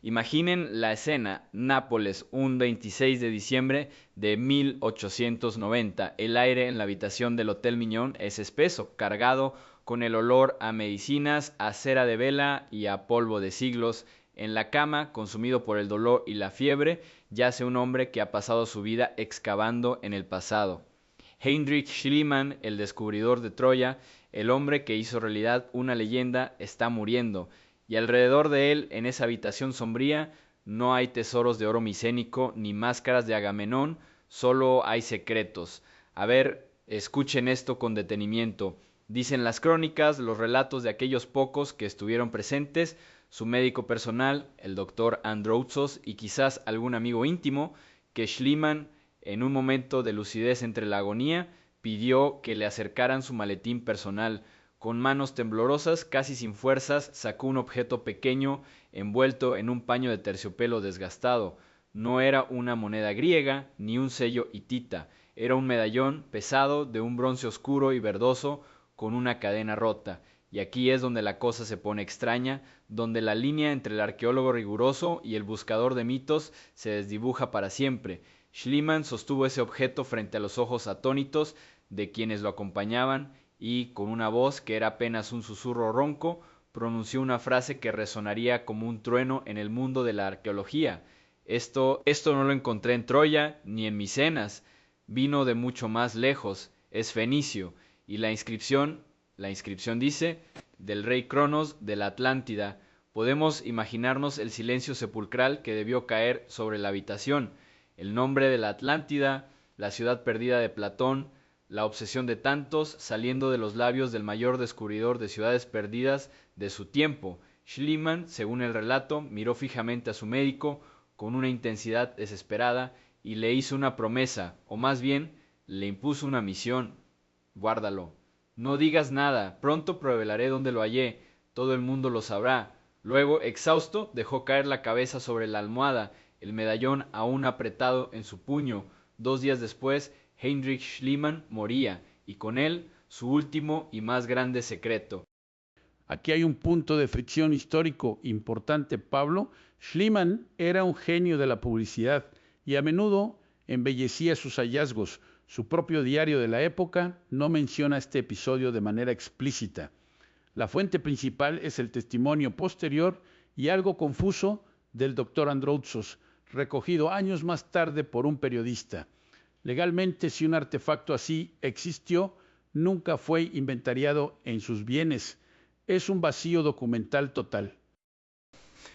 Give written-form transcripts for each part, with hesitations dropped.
Imaginen la escena: Nápoles, un 26 de diciembre de 1890. El aire en la habitación del Hotel Mignon es espeso, cargado con el olor a medicinas, a cera de vela y a polvo de siglos. En la cama, consumido por el dolor y la fiebre, yace un hombre que ha pasado su vida excavando en el pasado. Heinrich Schliemann, el descubridor de Troya, el hombre que hizo realidad una leyenda, está muriendo, y alrededor de él, en esa habitación sombría, no hay tesoros de oro micénico ni máscaras de Agamenón, solo hay secretos. A ver, escuchen esto con detenimiento. Dicen las crónicas, los relatos de aquellos pocos que estuvieron presentes, su médico personal, el doctor Androutsos, y quizás algún amigo íntimo, que Schliemann, en un momento de lucidez entre la agonía, pidió que le acercaran su maletín personal. Con manos temblorosas, casi sin fuerzas, sacó un objeto pequeño envuelto en un paño de terciopelo desgastado. No era una moneda griega ni un sello hitita, era un medallón pesado de un bronce oscuro y verdoso con una cadena rota. Y aquí es donde la cosa se pone extraña, donde la línea entre el arqueólogo riguroso y el buscador de mitos se desdibuja para siempre. Schliemann sostuvo ese objeto frente a los ojos atónitos de quienes lo acompañaban y, con una voz que era apenas un susurro ronco, pronunció una frase que resonaría como un trueno en el mundo de la arqueología. Esto no lo encontré en Troya ni en Micenas, vino de mucho más lejos, es fenicio, y la inscripción dice, del rey Cronos de la Atlántida. Podemos imaginarnos el silencio sepulcral que debió caer sobre la habitación, el nombre de la Atlántida, la ciudad perdida de Platón, la obsesión de tantos saliendo de los labios del mayor descubridor de ciudades perdidas de su tiempo. Schliemann, según el relato, miró fijamente a su médico con una intensidad desesperada y le hizo una promesa, o más bien, le impuso una misión. Guárdalo. No digas nada, pronto revelaré dónde lo hallé, todo el mundo lo sabrá. Luego, exhausto, dejó caer la cabeza sobre la almohada, el medallón aún apretado en su puño. 2 días después, Heinrich Schliemann moría, y con él su último y más grande secreto. Aquí hay un punto de fricción histórico importante, Pablo. Schliemann era un genio de la publicidad y a menudo embellecía sus hallazgos. Su propio diario de la época no menciona este episodio de manera explícita. La fuente principal es el testimonio posterior y algo confuso del doctor Androutsos, recogido años más tarde por un periodista. Legalmente, si un artefacto así existió, nunca fue inventariado en sus bienes. Es un vacío documental total.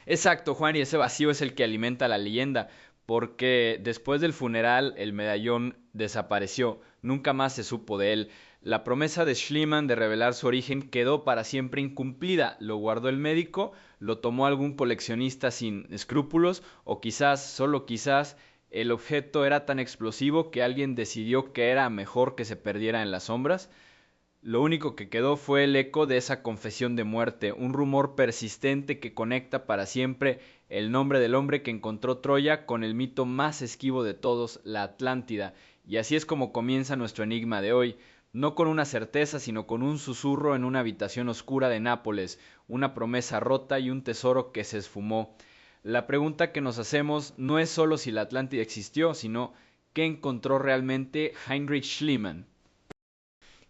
Exacto, Juan, y ese vacío es el que alimenta la leyenda, porque después del funeral el medallón desapareció, nunca más se supo de él. La promesa de Schliemann de revelar su origen quedó para siempre incumplida. Lo guardó el médico, lo tomó algún coleccionista sin escrúpulos, o quizás, solo quizás, el objeto era tan explosivo que alguien decidió que era mejor que se perdiera en las sombras. Lo único que quedó fue el eco de esa confesión de muerte, un rumor persistente que conecta para siempre el nombre del hombre que encontró Troya con el mito más esquivo de todos, la Atlántida. Y así es como comienza nuestro enigma de hoy, no con una certeza, sino con un susurro en una habitación oscura de Nápoles, una promesa rota y un tesoro que se esfumó. La pregunta que nos hacemos no es solo si la Atlántida existió, sino ¿qué encontró realmente Heinrich Schliemann?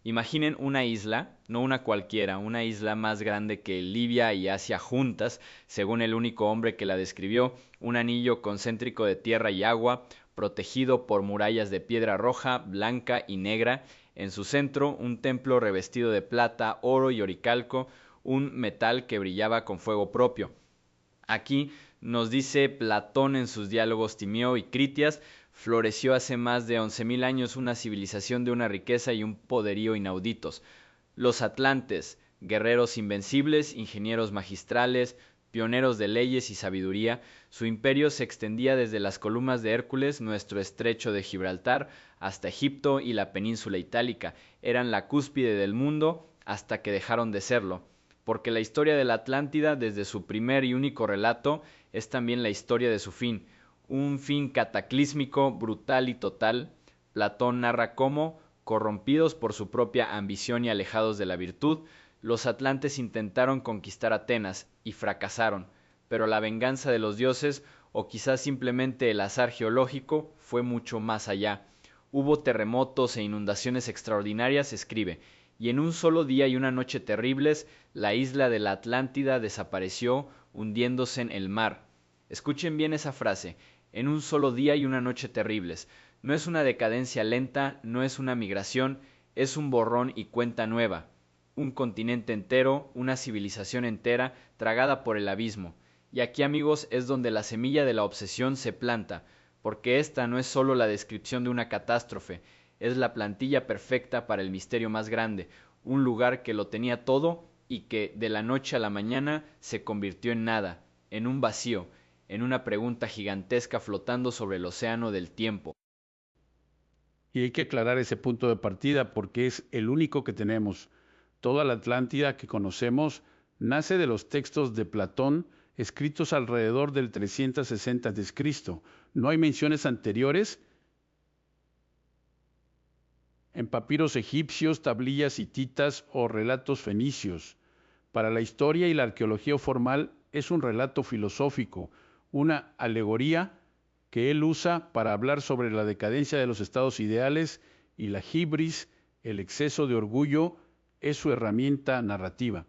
Imaginen una isla, no una cualquiera, una isla más grande que Libia y Asia juntas, según el único hombre que la describió, un anillo concéntrico de tierra y agua, protegido por murallas de piedra roja, blanca y negra, en su centro un templo revestido de plata, oro y oricalco, un metal que brillaba con fuego propio. Aquí nos dice Platón en sus diálogos Timeo y Critias, floreció hace más de 11.000 años una civilización de una riqueza y un poderío inauditos. Los atlantes, guerreros invencibles, ingenieros magistrales, pioneros de leyes y sabiduría, su imperio se extendía desde las columnas de Hércules, nuestro estrecho de Gibraltar, hasta Egipto y la península itálica. Eran la cúspide del mundo hasta que dejaron de serlo, porque la historia de la Atlántida, desde su primer y único relato, es también la historia de su fin, un fin cataclísmico, brutal y total. Platón narra cómo, corrompidos por su propia ambición y alejados de la virtud, los atlantes intentaron conquistar Atenas y fracasaron. pero la venganza de los dioses, o quizás simplemente el azar geológico, fue mucho más allá. Hubo terremotos e inundaciones extraordinarias, escribe, y en un solo día y una noche terribles, la isla de la Atlántida desapareció, hundiéndose en el mar. Escuchen bien esa frase, en un solo día y una noche terribles. No es una decadencia lenta, no es una migración, es un borrón y cuenta nueva. Un continente entero, una civilización entera, tragada por el abismo. Y aquí, amigos, es donde la semilla de la obsesión se planta, porque esta no es solo la descripción de una catástrofe, es la plantilla perfecta para el misterio más grande, un lugar que lo tenía todo y que de la noche a la mañana se convirtió en nada, en un vacío, en una pregunta gigantesca flotando sobre el océano del tiempo. Y hay que aclarar ese punto de partida porque es el único que tenemos. Toda la Atlántida que conocemos nace de los textos de Platón escritos alrededor del 360 d.C. No hay menciones anteriores en papiros egipcios, tablillas hititas o relatos fenicios. Para la historia y la arqueología formal es un relato filosófico, una alegoría que él usa para hablar sobre la decadencia de los estados ideales y la hibris, el exceso de orgullo, es su herramienta narrativa.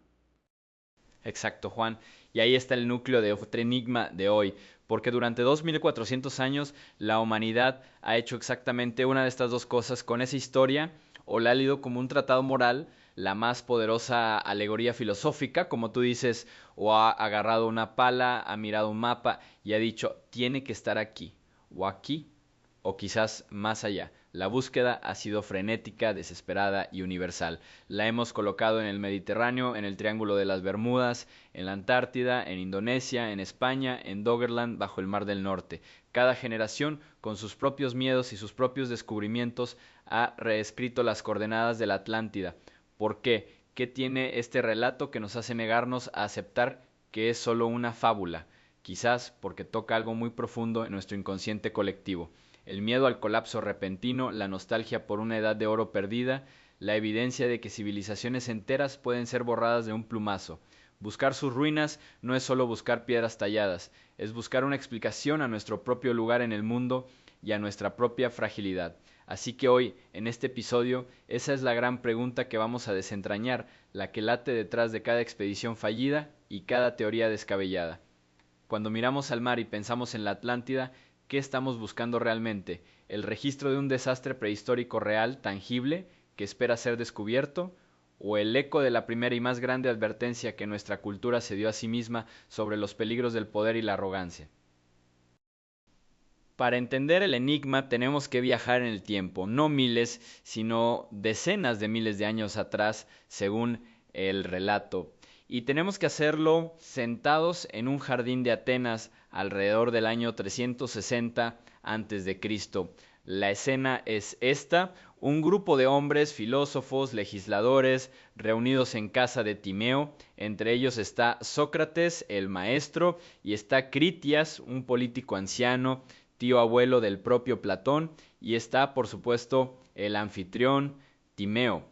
Exacto, Juan. Y ahí está el núcleo de otro enigma de hoy, porque durante 2400 años la humanidad ha hecho exactamente una de estas dos cosas con esa historia, o la ha leído como un tratado moral, la más poderosa alegoría filosófica, como tú dices, o ha agarrado una pala, ha mirado un mapa y ha dicho, tiene que estar aquí, o quizás más allá. La búsqueda ha sido frenética, desesperada y universal. La hemos colocado en el Mediterráneo, en el Triángulo de las Bermudas, en la Antártida, en Indonesia, en España, en Doggerland, bajo el Mar del Norte. Cada generación, con sus propios miedos y sus propios descubrimientos, ha reescrito las coordenadas de la Atlántida. ¿Por qué? ¿Qué tiene este relato que nos hace negarnos a aceptar que es solo una fábula? Quizás porque toca algo muy profundo en nuestro inconsciente colectivo. El miedo al colapso repentino, la nostalgia por una edad de oro perdida, la evidencia de que civilizaciones enteras pueden ser borradas de un plumazo. Buscar sus ruinas no es solo buscar piedras talladas, es buscar una explicación a nuestro propio lugar en el mundo y a nuestra propia fragilidad. Así que hoy, en este episodio, esa es la gran pregunta que vamos a desentrañar, la que late detrás de cada expedición fallida y cada teoría descabellada. Cuando miramos al mar y pensamos en la Atlántida, ¿qué estamos buscando realmente? ¿El registro de un desastre prehistórico real, tangible, que espera ser descubierto? ¿O el eco de la primera y más grande advertencia que nuestra cultura se dio a sí misma sobre los peligros del poder y la arrogancia? Para entender el enigma tenemos que viajar en el tiempo, no miles, sino decenas de miles de años atrás, según el relato. Y tenemos que hacerlo sentados en un jardín de Atenas alrededor del año 360 a.C. La escena es esta: un grupo de hombres, filósofos, legisladores, reunidos en casa de Timeo. Entre ellos está Sócrates, el maestro, y está Critias, un político anciano, tío abuelo del propio Platón, y está, por supuesto, el anfitrión, Timeo.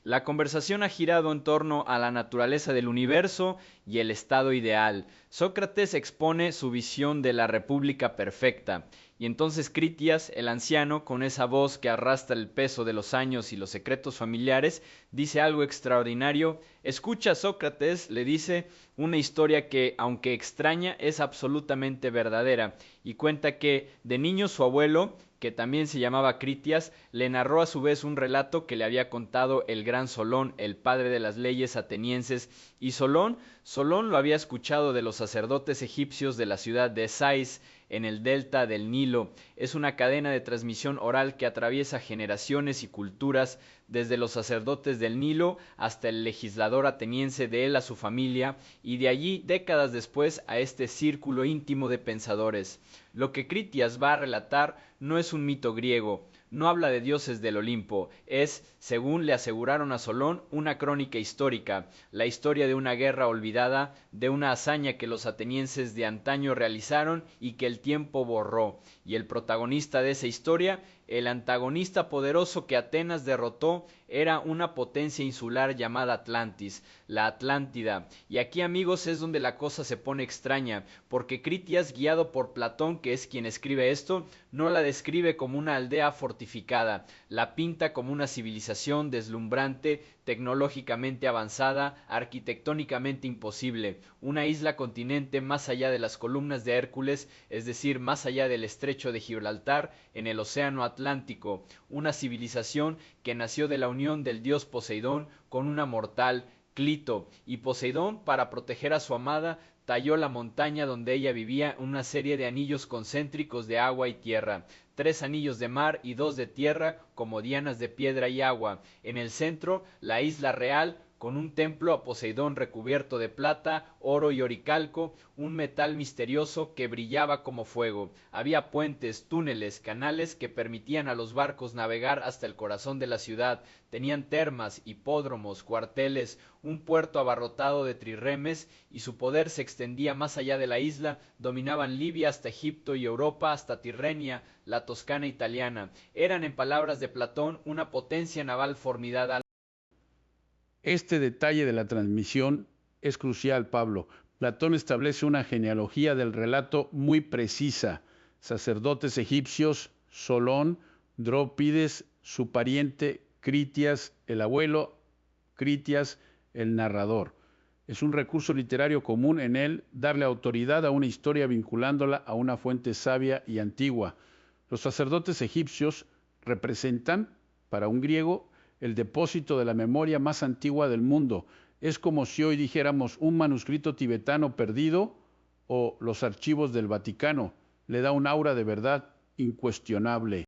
La conversación ha girado en torno a la naturaleza del universo y el estado ideal. Sócrates expone su visión de la república perfecta, y entonces Critias, el anciano, con esa voz que arrastra el peso de los años y los secretos familiares, dice algo extraordinario. Escucha, Sócrates, le dice, una historia que, aunque extraña, es absolutamente verdadera, y cuenta que de niño su abuelo, que también se llamaba Critias, le narró a su vez un relato que le había contado el gran Solón, el padre de las leyes atenienses, y Solón lo había escuchado de los sacerdotes egipcios de la ciudad de Sais, en el delta del Nilo. Es una cadena de transmisión oral que atraviesa generaciones y culturas, desde los sacerdotes del Nilo hasta el legislador ateniense, de él a su familia, y de allí décadas después a este círculo íntimo de pensadores. Lo que Critias va a relatar no es un mito griego, no habla de dioses del Olimpo, es, según le aseguraron a Solón, una crónica histórica, la historia de una guerra olvidada, de una hazaña que los atenienses de antaño realizaron y que el tiempo borró, y el protagonista de esa historia El antagonista poderoso que Atenas derrotó era una potencia insular llamada Atlantis, la Atlántida. Y aquí, amigos, es donde la cosa se pone extraña, porque Critias, guiado por Platón, que es quien escribe esto, no la describe como una aldea fortificada, la pinta como una civilización deslumbrante, tecnológicamente avanzada, arquitectónicamente imposible, una isla continente más allá de las columnas de Hércules, es decir, más allá del estrecho de Gibraltar, en el océano Atlántico, una civilización que nació de la unión del dios Poseidón con una mortal, Clito, y Poseidón, para proteger a su amada, talló la montaña donde ella vivía una serie de anillos concéntricos de agua y tierra, 3 anillos de mar y 2 de tierra como dianas de piedra y agua. En el centro, la isla real, con un templo a Poseidón recubierto de plata, oro y oricalco, un metal misterioso que brillaba como fuego. Había puentes, túneles, canales que permitían a los barcos navegar hasta el corazón de la ciudad. Tenían termas, hipódromos, cuarteles, un puerto abarrotado de trirremes, y su poder se extendía más allá de la isla. Dominaban Libia hasta Egipto y Europa hasta Tirrenia, la Toscana italiana. Eran, en palabras de Platón, una potencia naval formidable. Este detalle de la transmisión es crucial, Pablo. Platón establece una genealogía del relato muy precisa. Sacerdotes egipcios, Solón, Drópides, su pariente, Critias, el abuelo, Critias, el narrador. Es un recurso literario común en él darle autoridad a una historia vinculándola a una fuente sabia y antigua. Los sacerdotes egipcios representan, para un griego, el depósito de la memoria más antigua del mundo. Es como si hoy dijéramos un manuscrito tibetano perdido o los archivos del Vaticano. Le da un aura de verdad incuestionable.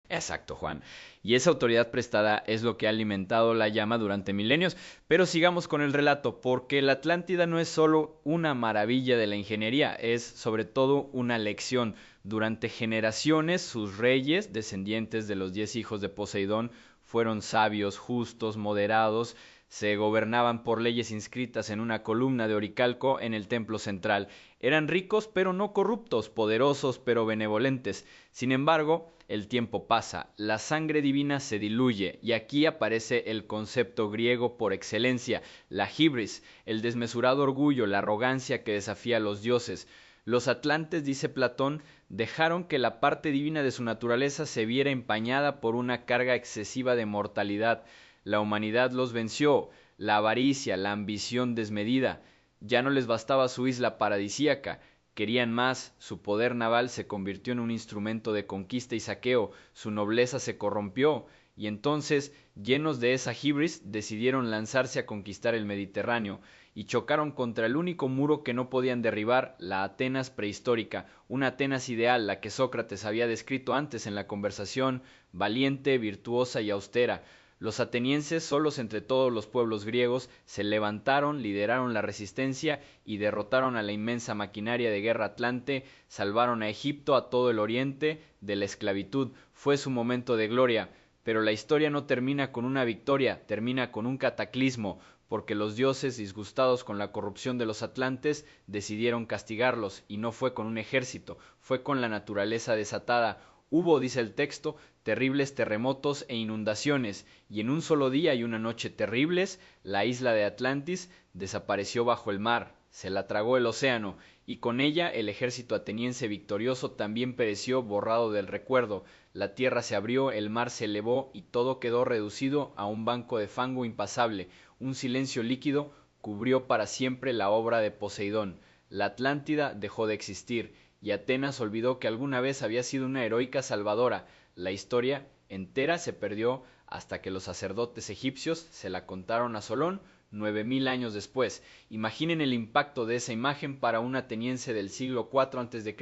Exacto, Juan. Y esa autoridad prestada es lo que ha alimentado la llama durante milenios. Pero sigamos con el relato, porque la Atlántida no es solo una maravilla de la ingeniería, es sobre todo una lección. Durante generaciones, sus reyes, descendientes de los 10 hijos de Poseidón, fueron sabios, justos, moderados, se gobernaban por leyes inscritas en una columna de oricalco en el templo central. Eran ricos pero no corruptos, poderosos pero benevolentes. Sin embargo, el tiempo pasa, la sangre divina se diluye y aquí aparece el concepto griego por excelencia, la hibris, el desmesurado orgullo, la arrogancia que desafía a los dioses. Los atlantes, dice Platón, dejaron que la parte divina de su naturaleza se viera empañada por una carga excesiva de mortalidad. La humanidad los venció, la avaricia, la ambición desmedida. Ya no les bastaba su isla paradisíaca, querían más, su poder naval se convirtió en un instrumento de conquista y saqueo, su nobleza se corrompió, y entonces, llenos de esa hibris, decidieron lanzarse a conquistar el Mediterráneo, y chocaron contra el único muro que no podían derribar, la Atenas prehistórica, una Atenas ideal, la que Sócrates había descrito antes en la conversación, valiente, virtuosa y austera. Los atenienses, solos entre todos los pueblos griegos, se levantaron, lideraron la resistencia y derrotaron a la inmensa maquinaria de guerra atlante, salvaron a Egipto, a todo el oriente, de la esclavitud. Fue su momento de gloria. Pero la historia no termina con una victoria, termina con un cataclismo, porque los dioses, disgustados con la corrupción de los atlantes, decidieron castigarlos, y no fue con un ejército, fue con la naturaleza desatada. Hubo, dice el texto, terribles terremotos e inundaciones, y en un solo día y una noche terribles, la isla de Atlantis desapareció bajo el mar, se la tragó el océano, y con ella el ejército ateniense victorioso también pereció borrado del recuerdo. La tierra se abrió, el mar se elevó y todo quedó reducido a un banco de fango impasable. Un silencio líquido cubrió para siempre la obra de Poseidón. La Atlántida dejó de existir y Atenas olvidó que alguna vez había sido una heroica salvadora. La historia entera se perdió hasta que los sacerdotes egipcios se la contaron a Solón 9000 años después. Imaginen el impacto de esa imagen para un ateniense del siglo IV a.C.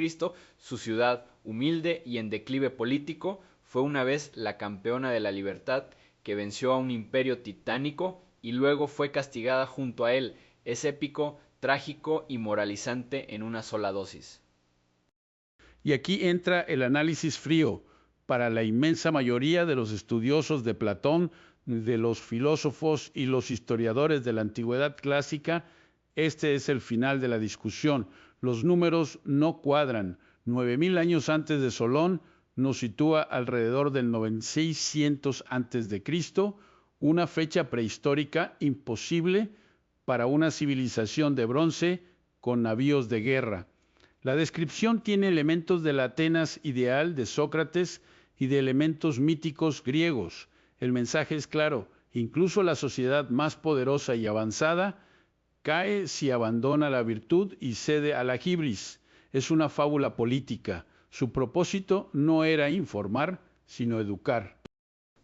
Su ciudad, humilde y en declive político, fue una vez la campeona de la libertad que venció a un imperio titánico y luego fue castigada junto a él. Es épico, trágico y moralizante en una sola dosis. Y aquí entra el análisis frío. Para la inmensa mayoría de los estudiosos de Platón, de los filósofos y los historiadores de la antigüedad clásica, este es el final de la discusión. Los números no cuadran. 9000 años antes de Solón nos sitúa alrededor del 9600 a.C., una fecha prehistórica imposible para una civilización de bronce con navíos de guerra. La descripción tiene elementos de la Atenas ideal de Sócrates y de elementos míticos griegos. El mensaje es claro: incluso la sociedad más poderosa y avanzada cae si abandona la virtud y cede a la hibris. Es una fábula política. Su propósito no era informar, sino educar.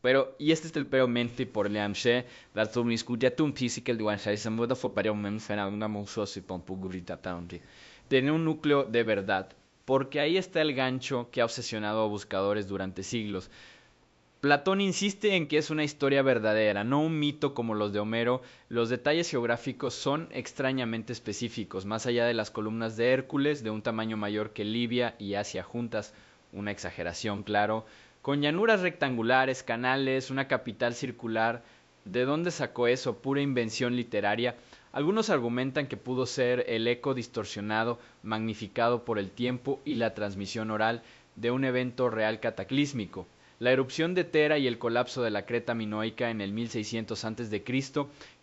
Pero, y este es el pero menti por leamse, la tumniscutiatum physical de Wanshai Samuda fue para un fenómeno musoso y pompugurita tanti. Tiene un núcleo de verdad, porque ahí está el gancho que ha obsesionado a buscadores durante siglos. Platón insiste en que es una historia verdadera, no un mito como los de Homero. Los detalles geográficos son extrañamente específicos, más allá de las columnas de Hércules, de un tamaño mayor que Libia y Asia juntas, una exageración, claro, con llanuras rectangulares, canales, una capital circular. ¿De dónde sacó eso? Pura invención literaria. Algunos argumentan que pudo ser el eco distorsionado, magnificado por el tiempo y la transmisión oral de un evento real cataclísmico. La erupción de Tera y el colapso de la Creta minoica en el 1600 a.C.,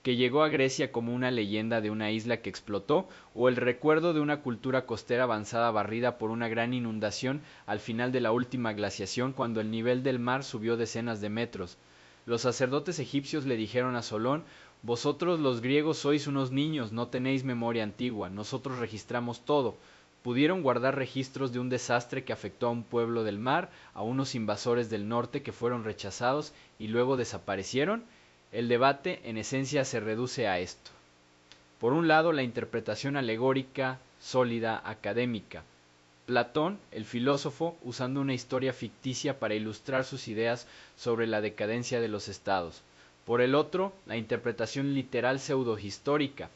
que llegó a Grecia como una leyenda de una isla que explotó, o el recuerdo de una cultura costera avanzada barrida por una gran inundación al final de la última glaciación, cuando el nivel del mar subió decenas de metros. Los sacerdotes egipcios le dijeron a Solón: vosotros los griegos sois unos niños, no tenéis memoria antigua, nosotros registramos todo. Pudieron guardar registros de un desastre que afectó a un pueblo del mar, a unos invasores del norte que fueron rechazados y luego desaparecieron. El debate, en esencia, se reduce a esto. Por un lado, la interpretación alegórica, sólida, académica. Platón, el filósofo, usando una historia ficticia para ilustrar sus ideas sobre la decadencia de los estados. Por el otro, la interpretación literal pseudohistórica.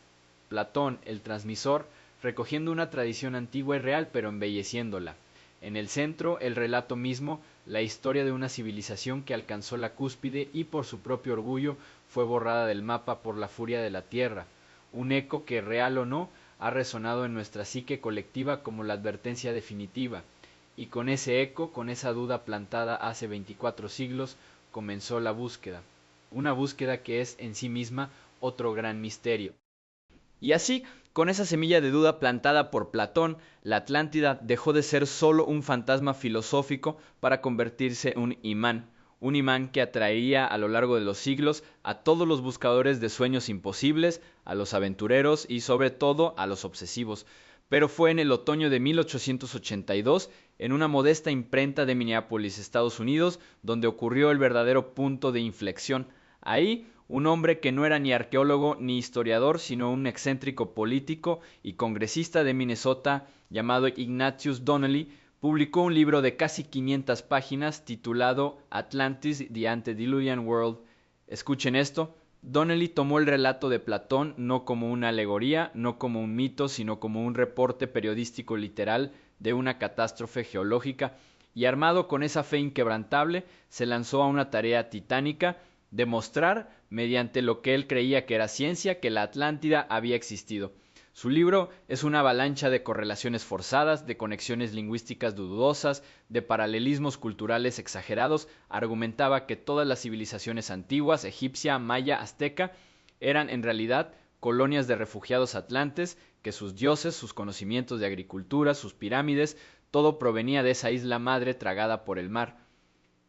Platón, el transmisor, recogiendo una tradición antigua y real, pero embelleciéndola. En el centro, el relato mismo, la historia de una civilización que alcanzó la cúspide y por su propio orgullo fue borrada del mapa por la furia de la tierra. Un eco que, real o no, ha resonado en nuestra psique colectiva como la advertencia definitiva. Y con ese eco, con esa duda plantada hace 24 siglos, comenzó la búsqueda. Una búsqueda que es en sí misma otro gran misterio. Y así, con esa semilla de duda plantada por Platón, la Atlántida dejó de ser solo un fantasma filosófico para convertirse en un imán que atraía a lo largo de los siglos a todos los buscadores de sueños imposibles, a los aventureros y sobre todo a los obsesivos. Pero fue en el otoño de 1882, en una modesta imprenta de Minneapolis, Estados Unidos, donde ocurrió el verdadero punto de inflexión. Ahí, un hombre que no era ni arqueólogo ni historiador, sino un excéntrico político y congresista de Minnesota llamado Ignatius Donnelly, publicó un libro de casi 500 páginas titulado Atlantis, the Antediluvian World. Escuchen esto: Donnelly tomó el relato de Platón no como una alegoría, no como un mito, sino como un reporte periodístico literal de una catástrofe geológica, y armado con esa fe inquebrantable, se lanzó a una tarea titánica: demostrar, mediante lo que él creía que era ciencia, que la Atlántida había existido. Su libro es una avalancha de correlaciones forzadas, de conexiones lingüísticas dudosas, de paralelismos culturales exagerados. Argumentaba que todas las civilizaciones antiguas, egipcia, maya, azteca, eran en realidad colonias de refugiados atlantes, que sus dioses, sus conocimientos de agricultura, sus pirámides, todo provenía de esa isla madre tragada por el mar.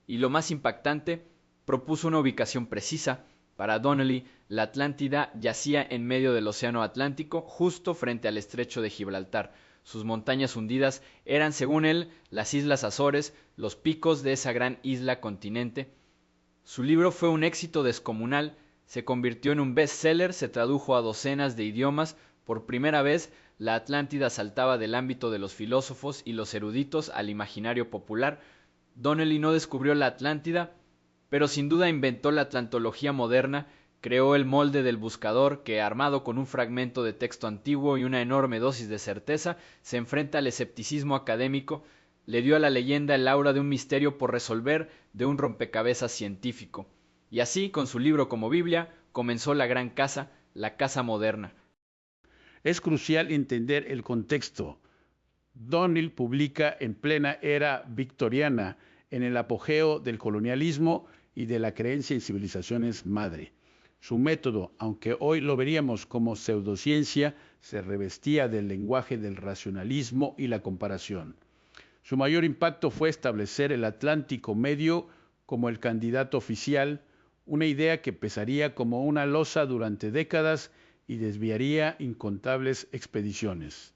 Y lo más impactante, propuso una ubicación precisa. Para Donnelly, la Atlántida yacía en medio del océano Atlántico, justo frente al estrecho de Gibraltar. Sus montañas hundidas eran, según él, las Islas Azores, los picos de esa gran isla continente. Su libro fue un éxito descomunal, se convirtió en un bestseller, se tradujo a docenas de idiomas. Por primera vez, la Atlántida saltaba del ámbito de los filósofos y los eruditos al imaginario popular. Donnelly no descubrió la Atlántida, pero sin duda inventó la atlantología moderna, creó el molde del buscador que, armado con un fragmento de texto antiguo y una enorme dosis de certeza, se enfrenta al escepticismo académico, le dio a la leyenda el aura de un misterio por resolver, de un rompecabezas científico. Y así, con su libro como Biblia, comenzó la gran casa, la casa moderna. Es crucial entender el contexto. Donnelly publica en plena era victoriana, en el apogeo del colonialismo y de la creencia en civilizaciones madre. Su método, aunque hoy lo veríamos como pseudociencia, se revestía del lenguaje del racionalismo y la comparación. Su mayor impacto fue establecer el Atlántico Medio como el candidato oficial, una idea que pesaría como una losa durante décadas y desviaría incontables expediciones.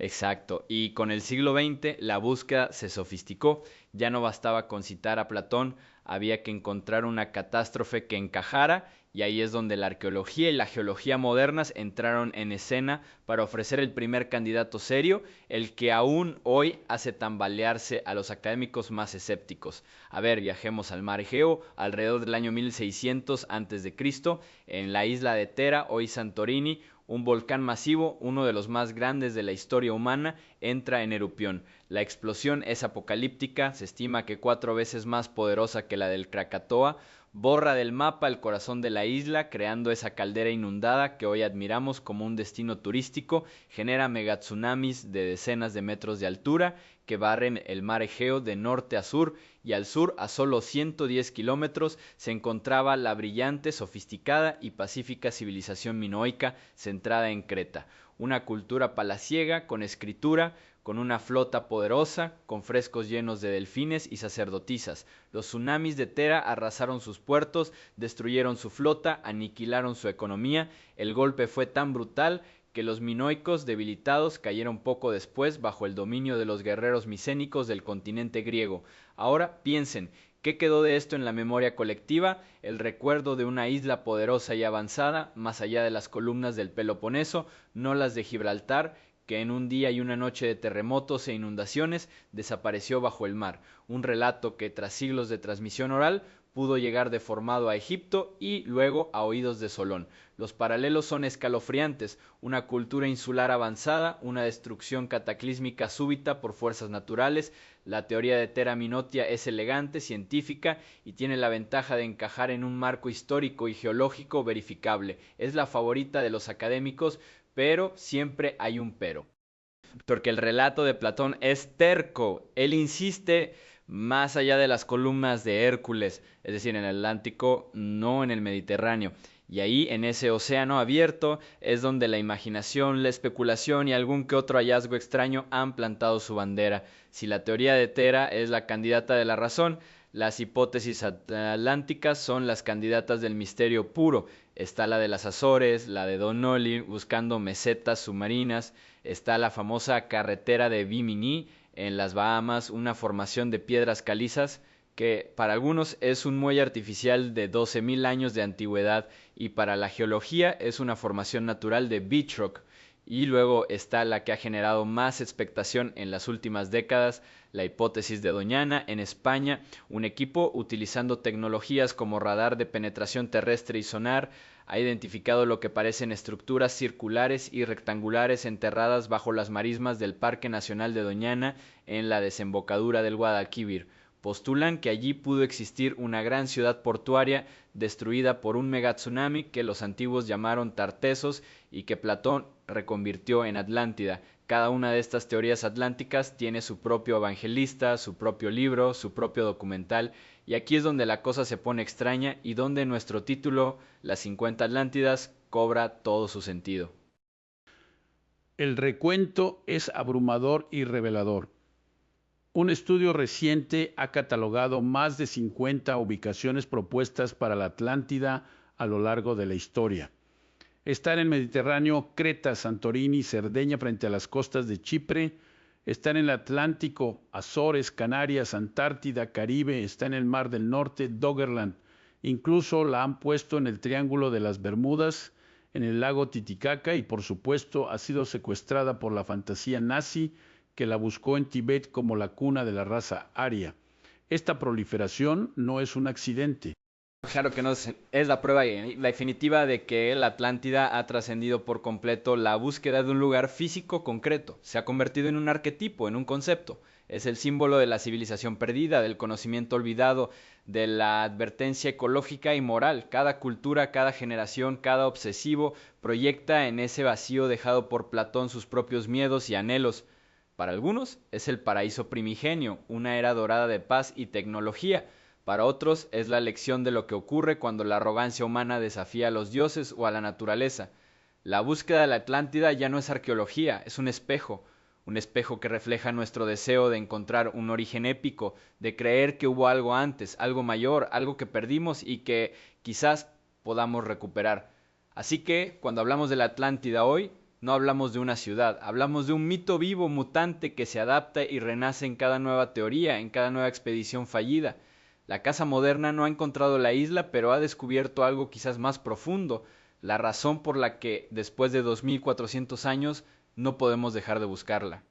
Exacto, y con el siglo XX la búsqueda se sofisticó, ya no bastaba con citar a Platón, había que encontrar una catástrofe que encajara, y ahí es donde la arqueología y la geología modernas entraron en escena para ofrecer el primer candidato serio, el que aún hoy hace tambalearse a los académicos más escépticos. A ver, viajemos al mar Egeo, alrededor del año 1600 a.C., en la isla de Tera, hoy Santorini, un volcán masivo, uno de los más grandes de la historia humana, entra en erupción. La explosión es apocalíptica, se estima que 4 veces más poderosa que la del Krakatoa, borra del mapa el corazón de la isla, creando esa caldera inundada que hoy admiramos como un destino turístico, genera megatsunamis de decenas de metros de altura que barren el mar Egeo de norte a sur, y al sur, a solo 110 kilómetros, se encontraba la brillante, sofisticada y pacífica civilización minoica centrada en Creta, una cultura palaciega con escritura, con una flota poderosa, con frescos llenos de delfines y sacerdotisas. Los tsunamis de Tera arrasaron sus puertos, destruyeron su flota, aniquilaron su economía. El golpe fue tan brutal que los minoicos debilitados cayeron poco después bajo el dominio de los guerreros micénicos del continente griego. Ahora piensen, ¿qué quedó de esto en la memoria colectiva? El recuerdo de una isla poderosa y avanzada, más allá de las columnas del Peloponeso, no las de Gibraltar, que en un día y una noche de terremotos e inundaciones desapareció bajo el mar. Un relato que tras siglos de transmisión oral pudo llegar deformado a Egipto y luego a oídos de Solón. Los paralelos son escalofriantes, una cultura insular avanzada, una destrucción cataclísmica súbita por fuerzas naturales. La teoría de Terra Minotia es elegante, científica y tiene la ventaja de encajar en un marco histórico y geológico verificable. Es la favorita de los académicos, pero siempre hay un pero. Porque el relato de Platón es terco. Él insiste más allá de las columnas de Hércules, es decir, en el Atlántico, no en el Mediterráneo. Y ahí, en ese océano abierto, es donde la imaginación, la especulación y algún que otro hallazgo extraño han plantado su bandera. Si la teoría de Tera es la candidata de la razón, las hipótesis atlánticas son las candidatas del misterio puro. Está la de las Azores, la de Don Noli buscando mesetas submarinas, está la famosa carretera de Bimini en las Bahamas, una formación de piedras calizas que para algunos es un muelle artificial de 12.000 años de antigüedad y para la geología es una formación natural de beach rock. Y luego está la que ha generado más expectación en las últimas décadas, la hipótesis de Doñana en España, un equipo utilizando tecnologías como radar de penetración terrestre y sonar, ha identificado lo que parecen estructuras circulares y rectangulares enterradas bajo las marismas del Parque Nacional de Doñana en la desembocadura del Guadalquivir. Postulan que allí pudo existir una gran ciudad portuaria destruida por un megatsunami que los antiguos llamaron Tartesos y que Platón reconvirtió en Atlántida. Cada una de estas teorías atlánticas tiene su propio evangelista, su propio libro, su propio documental, y aquí es donde la cosa se pone extraña y donde nuestro título, Las 50 Atlántidas, cobra todo su sentido. El recuento es abrumador y revelador. Un estudio reciente ha catalogado más de 50 ubicaciones propuestas para la Atlántida a lo largo de la historia. Está en el Mediterráneo, Creta, Santorini, Cerdeña frente a las costas de Chipre. Está en el Atlántico, Azores, Canarias, Antártida, Caribe. Está en el Mar del Norte, Doggerland. Incluso la han puesto en el Triángulo de las Bermudas, en el lago Titicaca y por supuesto ha sido secuestrada por la fantasía nazi que la buscó en Tibet como la cuna de la raza aria. Esta proliferación no es un accidente. Claro que no es la prueba la definitiva de que la Atlántida ha trascendido por completo la búsqueda de un lugar físico concreto. Se ha convertido en un arquetipo, en un concepto. Es el símbolo de la civilización perdida, del conocimiento olvidado, de la advertencia ecológica y moral. Cada cultura, cada generación, cada obsesivo proyecta en ese vacío dejado por Platón sus propios miedos y anhelos. Para algunos es el paraíso primigenio, una era dorada de paz y tecnología. Para otros es la lección de lo que ocurre cuando la arrogancia humana desafía a los dioses o a la naturaleza. La búsqueda de la Atlántida ya no es arqueología, es un espejo que refleja nuestro deseo de encontrar un origen épico, de creer que hubo algo antes, algo mayor, algo que perdimos y que quizás podamos recuperar. Así que, cuando hablamos de la Atlántida hoy, no hablamos de una ciudad, hablamos de un mito vivo, mutante, que se adapta y renace en cada nueva teoría, en cada nueva expedición fallida. La casa moderna no ha encontrado la isla, pero ha descubierto algo quizás más profundo, la razón por la que, después de 2400 años, no podemos dejar de buscarla.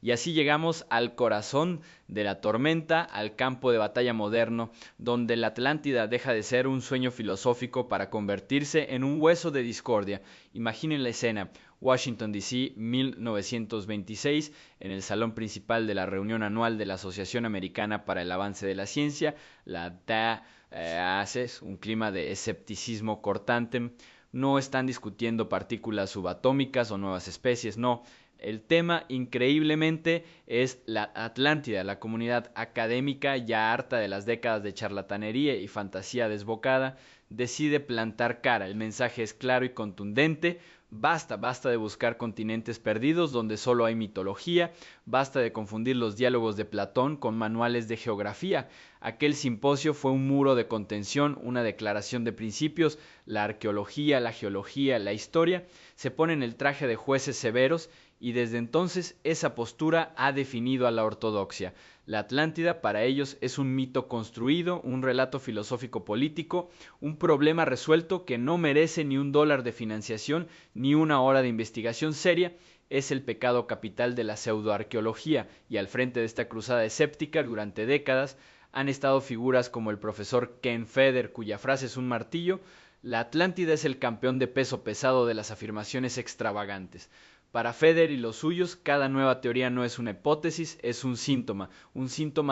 Y así llegamos al corazón de la tormenta, al campo de batalla moderno, donde la Atlántida deja de ser un sueño filosófico para convertirse en un hueso de discordia. Imaginen la escena: Washington, D.C., 1926, en el salón principal de la reunión anual de la Asociación Americana para el Avance de la Ciencia, la DAACES, un clima de escepticismo cortante. No están discutiendo partículas subatómicas o nuevas especies, no. El tema, increíblemente, es la Atlántida. La comunidad académica, ya harta de las décadas de charlatanería y fantasía desbocada, decide plantar cara. El mensaje es claro y contundente. Basta de buscar continentes perdidos donde solo hay mitología, basta de confundir los diálogos de Platón con manuales de geografía. Aquel simposio fue un muro de contención, una declaración de principios. La arqueología, la geología, la historia se ponen el traje de jueces severos y desde entonces esa postura ha definido a la ortodoxia. La Atlántida para ellos es un mito construido, un relato filosófico político, un problema resuelto que no merece ni $1 de financiación ni una hora de investigación seria. Es el pecado capital de la pseudoarqueología, y al frente de esta cruzada escéptica durante décadas han estado figuras como el profesor Ken Feder, cuya frase es un martillo: la Atlántida es el campeón de peso pesado de las afirmaciones extravagantes. Para Feder y los suyos, cada nueva teoría no es una hipótesis, es un síntoma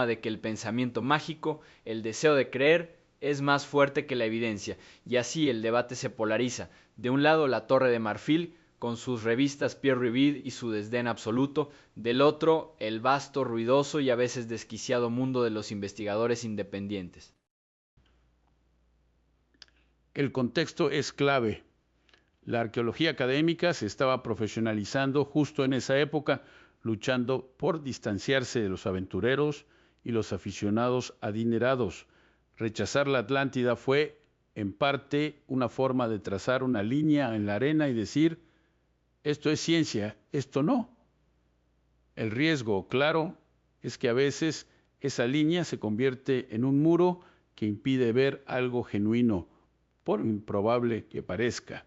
de que el pensamiento mágico, el deseo de creer, es más fuerte que la evidencia, y así el debate se polariza. De un lado, la Torre de Marfil, con sus revistas peer-reviewed y su desdén absoluto; del otro, el vasto, ruidoso y a veces desquiciado mundo de los investigadores independientes. El contexto es clave. La arqueología académica se estaba profesionalizando justo en esa época, luchando por distanciarse de los aventureros y los aficionados adinerados. Rechazar la Atlántida fue, en parte, una forma de trazar una línea en la arena y decir: esto es ciencia, esto no. El riesgo, claro, es que a veces esa línea se convierte en un muro que impide ver algo genuino, por improbable que parezca.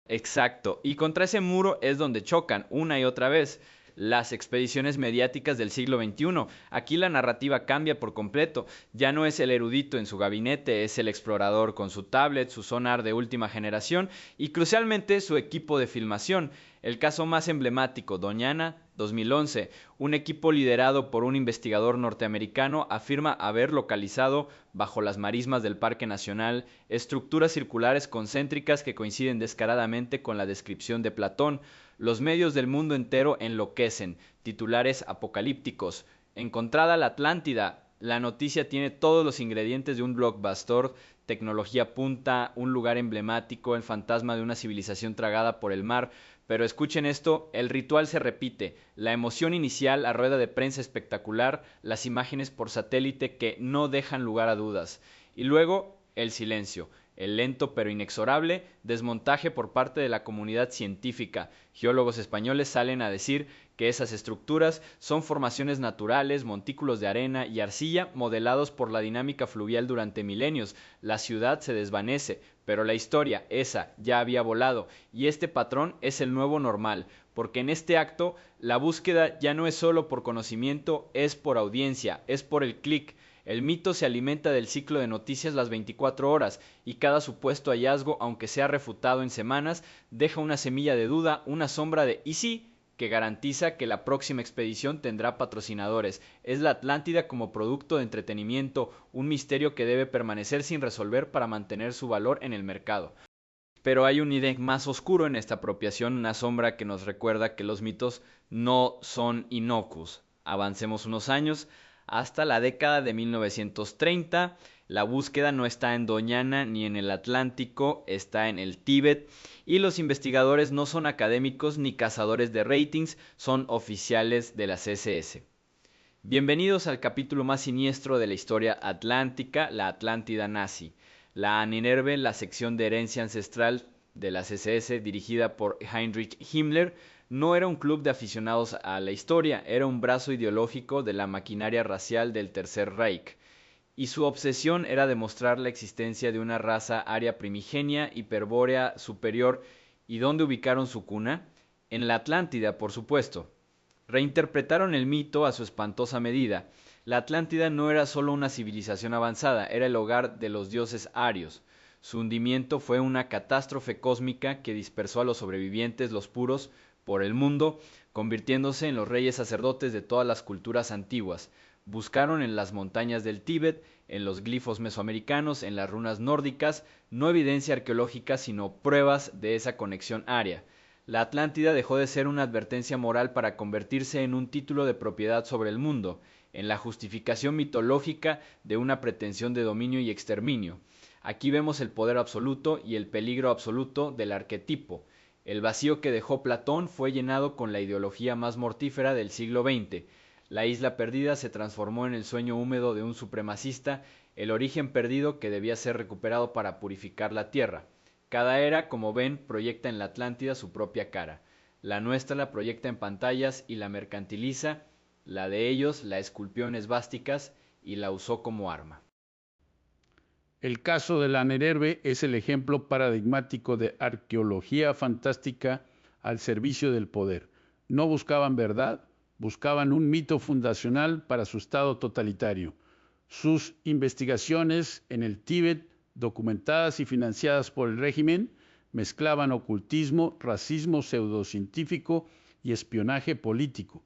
Exacto, y contra ese muro es donde chocan una y otra vez las expediciones mediáticas del siglo XXI. Aquí la narrativa cambia por completo. Ya no es el erudito en su gabinete, es el explorador con su tablet, su sonar de última generación y crucialmente su equipo de filmación. El caso más emblemático: Doñana, 2011. Un equipo liderado por un investigador norteamericano afirma haber localizado, bajo las marismas del Parque Nacional, estructuras circulares concéntricas que coinciden descaradamente con la descripción de Platón. Los medios del mundo entero enloquecen. Titulares apocalípticos: encontrada la Atlántida. La noticia tiene todos los ingredientes de un blockbuster: tecnología punta, un lugar emblemático, el fantasma de una civilización tragada por el mar. Pero escuchen esto, el ritual se repite: la emoción inicial, la rueda de prensa espectacular, las imágenes por satélite que no dejan lugar a dudas. Y luego, el silencio, el lento pero inexorable desmontaje por parte de la comunidad científica. Geólogos españoles salen a decir que esas estructuras son formaciones naturales, montículos de arena y arcilla modelados por la dinámica fluvial durante milenios. La ciudad se desvanece, pero la historia, esa, ya había volado, y este patrón es el nuevo normal, porque en este acto la búsqueda ya no es solo por conocimiento, es por audiencia, es por el clic. El mito se alimenta del ciclo de noticias las 24 horas, y cada supuesto hallazgo, aunque sea refutado en semanas, deja una semilla de duda, una sombra de ¿y sí?, que garantiza que la próxima expedición tendrá patrocinadores. Es la Atlántida como producto de entretenimiento, un misterio que debe permanecer sin resolver para mantener su valor en el mercado. Pero hay un ID más oscuro en esta apropiación, una sombra que nos recuerda que los mitos no son inocuos. Avancemos unos años hasta la década de 1930. La búsqueda no está en Doñana ni en el Atlántico, está en el Tíbet. Y los investigadores no son académicos ni cazadores de ratings, son oficiales de la CSS. Bienvenidos al capítulo más siniestro de la historia atlántica, la Atlántida nazi. La Ahnenerbe, la sección de herencia ancestral de la CSS, dirigida por Heinrich Himmler, no era un club de aficionados a la historia, era un brazo ideológico de la maquinaria racial del Tercer Reich. Y su obsesión era demostrar la existencia de una raza aria primigenia, hiperbórea, superior. ¿Y dónde ubicaron su cuna? En la Atlántida, por supuesto. Reinterpretaron el mito a su espantosa medida. La Atlántida no era solo una civilización avanzada, era el hogar de los dioses arios. Su hundimiento fue una catástrofe cósmica que dispersó a los sobrevivientes, los puros, por el mundo, convirtiéndose en los reyes sacerdotes de todas las culturas antiguas. Buscaron en las montañas del Tíbet, en los glifos mesoamericanos, en las runas nórdicas, no evidencia arqueológica, sino pruebas de esa conexión aria. La Atlántida dejó de ser una advertencia moral para convertirse en un título de propiedad sobre el mundo, en la justificación mitológica de una pretensión de dominio y exterminio. Aquí vemos el poder absoluto y el peligro absoluto del arquetipo. El vacío que dejó Platón fue llenado con la ideología más mortífera del siglo XX. La isla perdida se transformó en el sueño húmedo de un supremacista, el origen perdido que debía ser recuperado para purificar la tierra. Cada era, como ven, proyecta en la Atlántida su propia cara. La nuestra la proyecta en pantallas y la mercantiliza, la de ellos la esculpió en esvásticas y la usó como arma. El caso de la Ahnenerbe es el ejemplo paradigmático de arqueología fantástica al servicio del poder. No buscaban verdad, buscaban un mito fundacional para su estado totalitario. Sus investigaciones en el Tíbet, documentadas y financiadas por el régimen, mezclaban ocultismo, racismo pseudocientífico y espionaje político.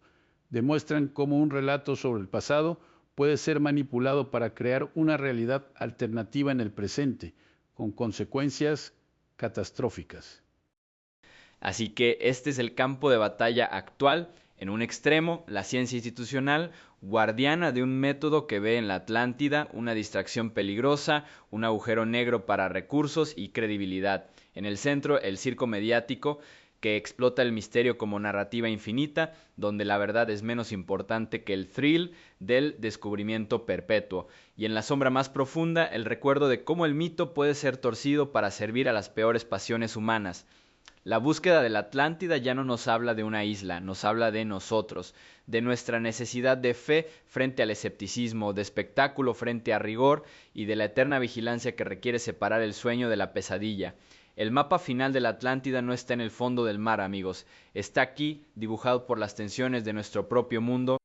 Demuestran cómo un relato sobre el pasado puede ser manipulado para crear una realidad alternativa en el presente, con consecuencias catastróficas. Así que este es el campo de batalla actual. En un extremo, la ciencia institucional, guardiana de un método que ve en la Atlántida una distracción peligrosa, un agujero negro para recursos y credibilidad. En el centro, el circo mediático, que explota el misterio como narrativa infinita, donde la verdad es menos importante que el thrill del descubrimiento perpetuo. Y en la sombra más profunda, el recuerdo de cómo el mito puede ser torcido para servir a las peores pasiones humanas. La búsqueda de la Atlántida ya no nos habla de una isla, nos habla de nosotros, de nuestra necesidad de fe frente al escepticismo, de espectáculo frente a rigor y de la eterna vigilancia que requiere separar el sueño de la pesadilla. El mapa final de la Atlántida no está en el fondo del mar, amigos, está aquí, dibujado por las tensiones de nuestro propio mundo.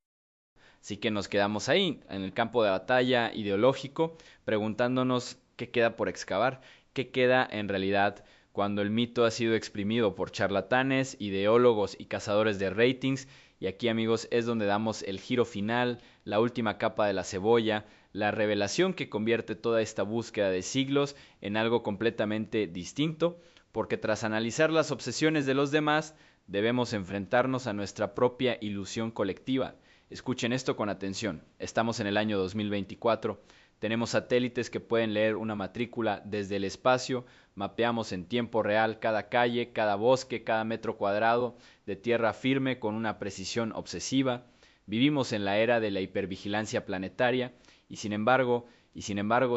Así que nos quedamos ahí, en el campo de batalla ideológico, preguntándonos qué queda por excavar, qué queda en realidad cuando el mito ha sido exprimido por charlatanes, ideólogos y cazadores de ratings. Y aquí, amigos, es donde damos el giro final, la última capa de la cebolla, la revelación que convierte toda esta búsqueda de siglos en algo completamente distinto, porque tras analizar las obsesiones de los demás, debemos enfrentarnos a nuestra propia ilusión colectiva. Escuchen esto con atención. Estamos en el año 2024. Tenemos satélites que pueden leer una matrícula desde el espacio. Mapeamos en tiempo real cada calle, cada bosque, cada metro cuadrado de tierra firme con una precisión obsesiva. Vivimos en la era de la hipervigilancia planetaria y sin embargo,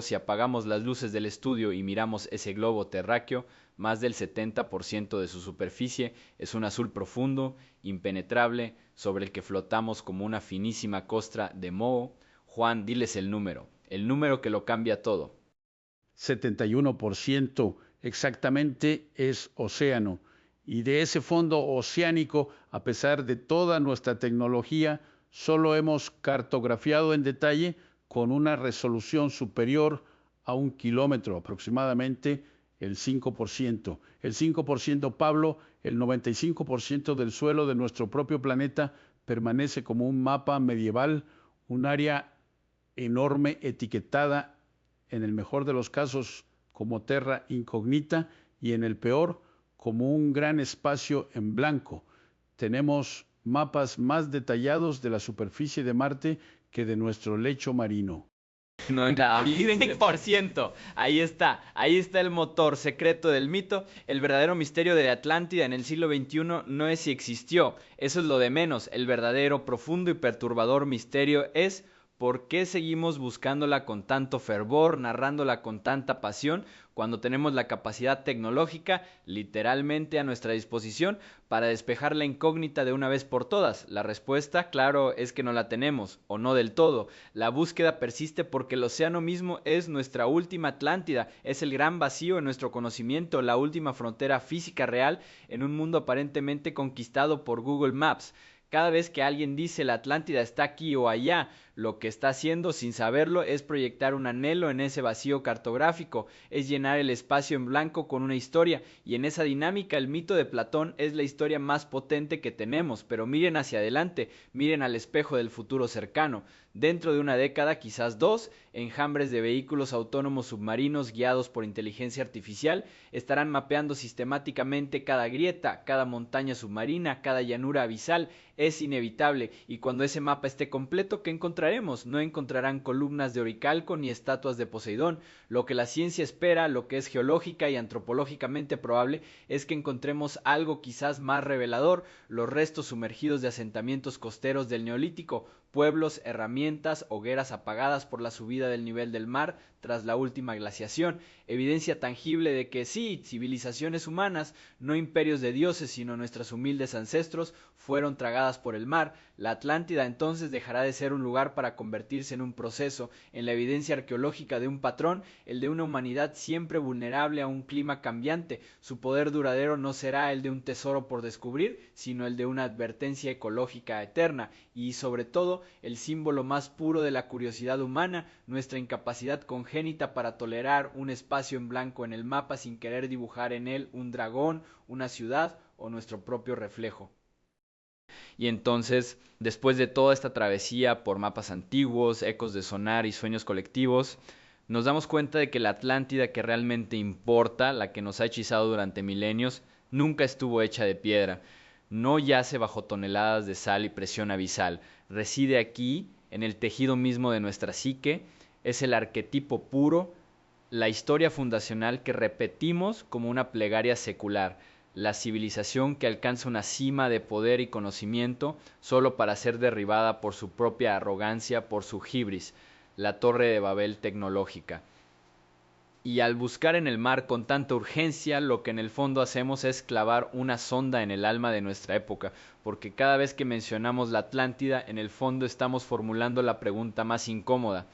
si apagamos las luces del estudio y miramos ese globo terráqueo, más del 70% de su superficie es un azul profundo, impenetrable, sobre el que flotamos como una finísima costra de moho. Juan, diles el número que lo cambia todo. 71% exactamente es océano. Y de ese fondo oceánico, a pesar de toda nuestra tecnología, solo hemos cartografiado en detalle con una resolución superior a 1 kilómetro, aproximadamente el 5%. El 5%, Pablo, el 95% del suelo de nuestro propio planeta permanece como un mapa medieval, un área enorme etiquetada, en el mejor de los casos, como terra incognita, y en el peor como un gran espacio en blanco. Tenemos mapas más detallados de la superficie de Marte que de nuestro lecho marino. 90%. Ahí está el motor secreto del mito. El verdadero misterio de Atlántida en el siglo XXI no es si existió, eso es lo de menos. El verdadero, profundo y perturbador misterio es por qué seguimos buscándola con tanto fervor, narrándola con tanta pasión, cuando tenemos la capacidad tecnológica literalmente a nuestra disposición para despejar la incógnita de una vez por todas. La respuesta, claro, es que no la tenemos, o no del todo. La búsqueda persiste porque el océano mismo es nuestra última Atlántida, es el gran vacío en nuestro conocimiento, la última frontera física real en un mundo aparentemente conquistado por Google Maps. Cada vez que alguien dice la Atlántida está aquí o allá, lo que está haciendo sin saberlo es proyectar un anhelo en ese vacío cartográfico, es llenar el espacio en blanco con una historia, y en esa dinámica el mito de Platón es la historia más potente que tenemos. Pero miren hacia adelante, miren al espejo del futuro cercano. Dentro de una década, quizás dos, enjambres de vehículos autónomos submarinos guiados por inteligencia artificial estarán mapeando sistemáticamente cada grieta, cada montaña submarina, cada llanura abisal. Es inevitable, y cuando ese mapa esté completo, ¿qué encontraremos? No encontrarán columnas de oricalco ni estatuas de Poseidón. Lo que la ciencia espera, lo que es geológica y antropológicamente probable, es que encontremos algo quizás más revelador: los restos sumergidos de asentamientos costeros del Neolítico, pueblos, herramientas, hogueras apagadas por la subida del nivel del mar tras la última glaciación, evidencia tangible de que sí, civilizaciones humanas, no imperios de dioses, sino nuestros humildes ancestros, fueron tragadas por el mar. La Atlántida entonces dejará de ser un lugar para convertirse en un proceso, en la evidencia arqueológica de un patrón, el de una humanidad siempre vulnerable a un clima cambiante. Su poder duradero no será el de un tesoro por descubrir, sino el de una advertencia ecológica eterna, y sobre todo el símbolo más puro de la curiosidad humana, nuestra incapacidad congénita para tolerar un espacio en blanco en el mapa sin querer dibujar en él un dragón, una ciudad o nuestro propio reflejo. Y entonces, después de toda esta travesía por mapas antiguos, ecos de sonar y sueños colectivos, nos damos cuenta de que la Atlántida que realmente importa, la que nos ha hechizado durante milenios, nunca estuvo hecha de piedra. No yace bajo toneladas de sal y presión abisal. Reside aquí, en el tejido mismo de nuestra psique. Es el arquetipo puro, la historia fundacional que repetimos como una plegaria secular, la civilización que alcanza una cima de poder y conocimiento solo para ser derribada por su propia arrogancia, por su hibris, la Torre de Babel tecnológica. Y al buscar en el mar con tanta urgencia, lo que en el fondo hacemos es clavar una sonda en el alma de nuestra época, porque cada vez que mencionamos la Atlántida, en el fondo estamos formulando la pregunta más incómoda: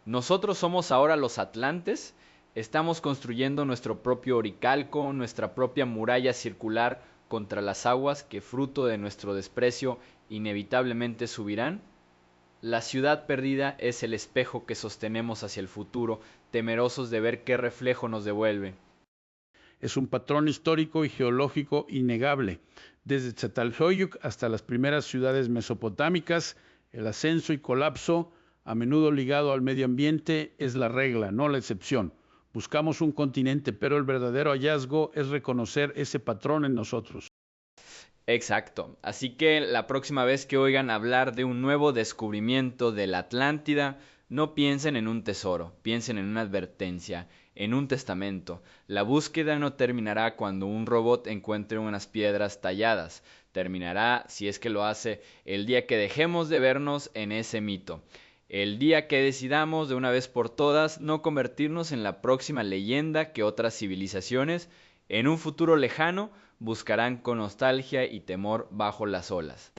¿nosotros somos ahora los atlantes? ¿Estamos construyendo nuestro propio oricalco, nuestra propia muralla circular contra las aguas que, fruto de nuestro desprecio, inevitablemente subirán? La ciudad perdida es el espejo que sostenemos hacia el futuro, temerosos de ver qué reflejo nos devuelve. Es un patrón histórico y geológico innegable. Desde Tzatelhueyuc hasta las primeras ciudades mesopotámicas, el ascenso y colapso, a menudo ligado al medio ambiente, es la regla, no la excepción. Buscamos un continente, pero el verdadero hallazgo es reconocer ese patrón en nosotros. Exacto. Así que la próxima vez que oigan hablar de un nuevo descubrimiento de la Atlántida, no piensen en un tesoro, piensen en una advertencia, en un testamento. La búsqueda no terminará cuando un robot encuentre unas piedras talladas. Terminará, si es que lo hace, el día que dejemos de vernos en ese mito. El día que decidamos de una vez por todas no convertirnos en la próxima leyenda que otras civilizaciones, en un futuro lejano, buscarán con nostalgia y temor bajo las olas.